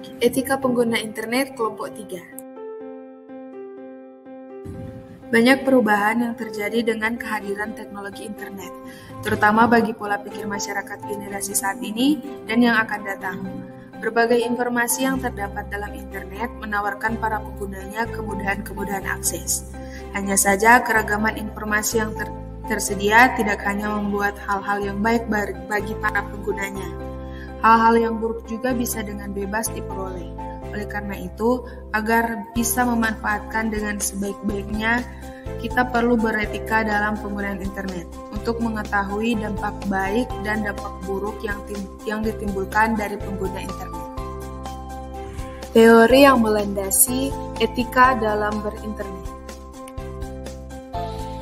Etika pengguna internet kelompok 3. Banyak perubahan yang terjadi dengan kehadiran teknologi internet, terutama bagi pola pikir masyarakat generasi saat ini dan yang akan datang. Berbagai informasi yang terdapat dalam internet menawarkan para penggunanya kemudahan-kemudahan akses. Hanya saja keragaman informasi yang tersedia tidak hanya membuat hal-hal yang baik bagi para penggunanya. Hal-hal yang buruk juga bisa dengan bebas diperoleh. Oleh karena itu, agar bisa memanfaatkan dengan sebaik-baiknya, kita perlu beretika dalam penggunaan internet untuk mengetahui dampak baik dan dampak buruk yang ditimbulkan dari pengguna internet. Teori yang melandasi etika dalam berinternet.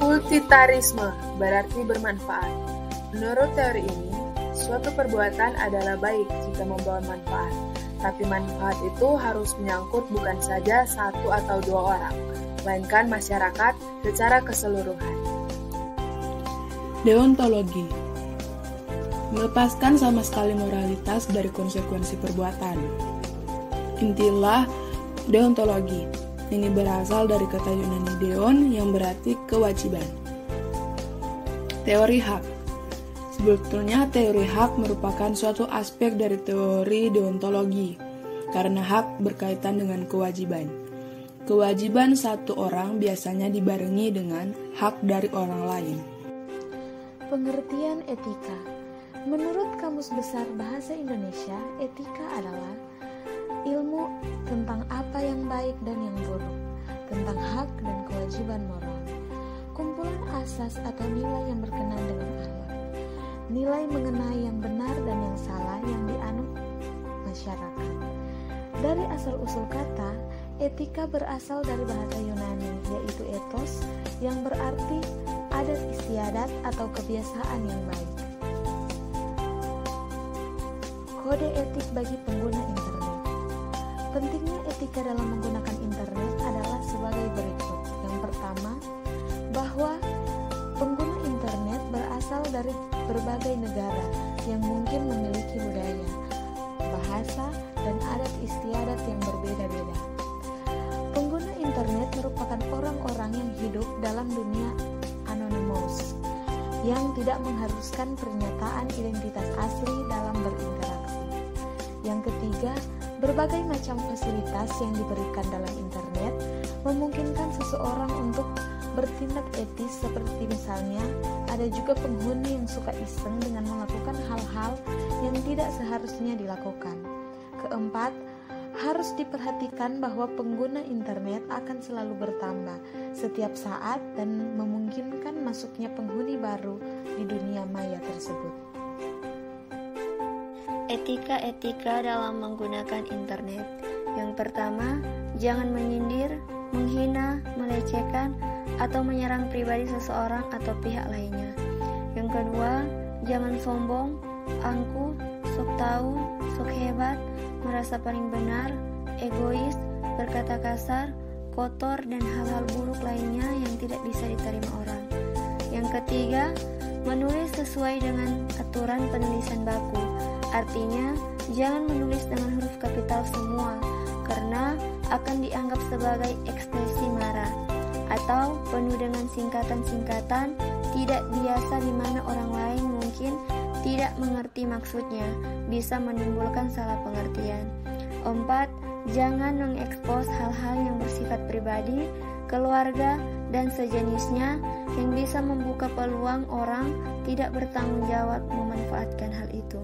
Utilitarisme berarti bermanfaat. Menurut teori ini, suatu perbuatan adalah baik jika membawa manfaat, tapi manfaat itu harus menyangkut bukan saja satu atau dua orang, melainkan masyarakat secara keseluruhan. Deontologi melepaskan sama sekali moralitas dari konsekuensi perbuatan. Intilah deontologi. Ini berasal dari kata Yunani deon yang berarti kewajiban. Teori hak. Sebetulnya teori hak merupakan suatu aspek dari teori deontologi, karena hak berkaitan dengan kewajiban. Kewajiban satu orang biasanya dibarengi dengan hak dari orang lain. Pengertian etika. Menurut Kamus Besar Bahasa Indonesia, etika adalah ilmu tentang apa yang baik dan yang buruk, tentang hak dan kewajiban moral, kumpulan asas atau nilai yang berkenan dengan Allah, nilai mengenai yang benar dan yang salah yang dianut masyarakat. Dari asal-usul kata, etika berasal dari bahasa Yunani, yaitu ethos, yang berarti adat istiadat atau kebiasaan yang baik. Kode etik bagi pengguna internet. Pentingnya etika dalam menggunakan internet adalah sebagai berikut. Yang pertama, bahwa pengguna internet berasal dari berbagai negara yang mungkin memiliki budaya, bahasa, dan adat istiadat yang berbeda-beda. Pengguna internet merupakan orang-orang yang hidup dalam dunia anonymous, yang tidak mengharuskan pernyataan identitas asli dalam berinteraksi. Yang ketiga, berbagai macam fasilitas yang diberikan dalam internet memungkinkan seseorang untuk bertindak etis, seperti misalnya ada juga penghuni yang suka iseng dengan melakukan hal-hal yang tidak seharusnya dilakukan. Keempat, harus diperhatikan bahwa pengguna internet akan selalu bertambah setiap saat dan memungkinkan masuknya penghuni baru di dunia maya tersebut. Etika-etika dalam menggunakan internet. Yang pertama, jangan menyindir, menghina, melecehkan, atau menyerang pribadi seseorang atau pihak lainnya. Yang kedua, jangan sombong, angkuh, sok tahu, sok hebat, merasa paling benar, egois, berkata kasar, kotor, dan hal-hal buruk lainnya yang tidak bisa diterima orang. Yang ketiga, menulis sesuai dengan aturan penulisan baku. Artinya, jangan menulis dengan huruf kapital semua, karena akan dianggap sebagai ekspresi marah, atau penuh dengan singkatan-singkatan tidak biasa di mana orang lain mungkin tidak mengerti maksudnya, bisa menimbulkan salah pengertian. 4. Jangan mengekspos hal-hal yang bersifat pribadi, keluarga, dan sejenisnya yang bisa membuka peluang orang tidak bertanggung jawab memanfaatkan hal itu.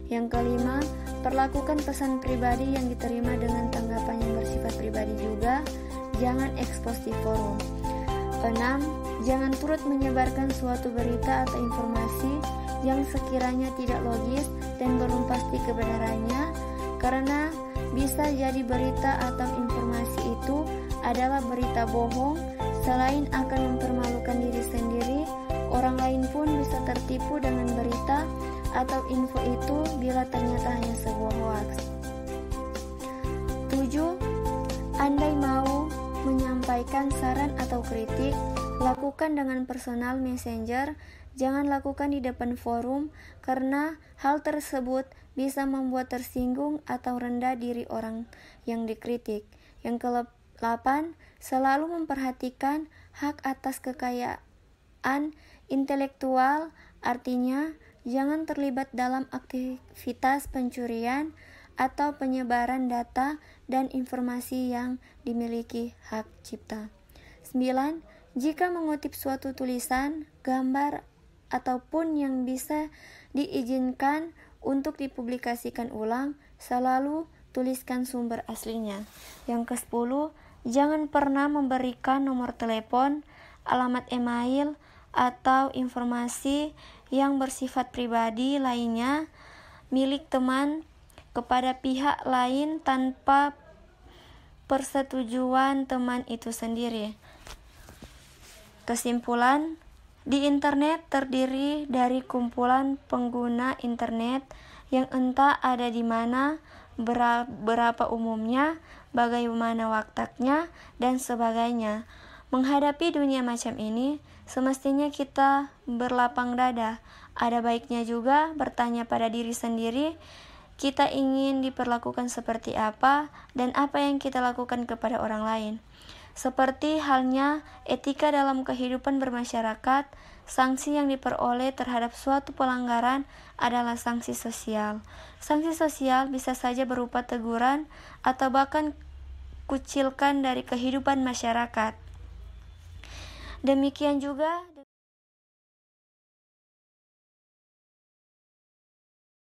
Yang kelima, perlakukan pesan pribadi yang diterima dengan tanggapan yang bersifat pribadi juga, jangan ekspos di forum. 6. Jangan turut menyebarkan suatu berita atau informasi yang sekiranya tidak logis dan belum pasti kebenarannya, karena bisa jadi berita atau informasi itu adalah berita bohong. Selain akan mempermalukan diri sendiri, orang lain pun bisa tertipu dengan berita atau info itu bila ternyata hanya sebuah hoax. 7. Andai mau menyampaikan saran atau kritik, lakukan dengan personal messenger, jangan lakukan di depan forum, karena hal tersebut bisa membuat tersinggung atau rendah diri orang yang dikritik. Yang ke-8, selalu memperhatikan hak atas kekayaan intelektual, artinya jangan terlibat dalam aktivitas pencurian atau penyebaran data dan informasi yang dimiliki hak cipta. 9. Jika mengutip suatu tulisan, gambar, ataupun yang bisa diizinkan untuk dipublikasikan ulang, selalu tuliskan sumber aslinya. Yang ke-10, jangan pernah memberikan nomor telepon, alamat email, atau informasi yang bersifat pribadi lainnya milik teman kepada pihak lain tanpa persetujuan teman itu sendiri. Kesimpulan, di internet terdiri dari kumpulan pengguna internet yang entah ada di mana, berapa umumnya, bagaimana waktunya, dan sebagainya. Menghadapi dunia macam ini, semestinya kita berlapang dada. Ada baiknya juga bertanya pada diri sendiri, kita ingin diperlakukan seperti apa dan apa yang kita lakukan kepada orang lain. Seperti halnya etika dalam kehidupan bermasyarakat, sanksi yang diperoleh terhadap suatu pelanggaran adalah sanksi sosial. Sanksi sosial bisa saja berupa teguran atau bahkan kucilkan dari kehidupan masyarakat. Demikian juga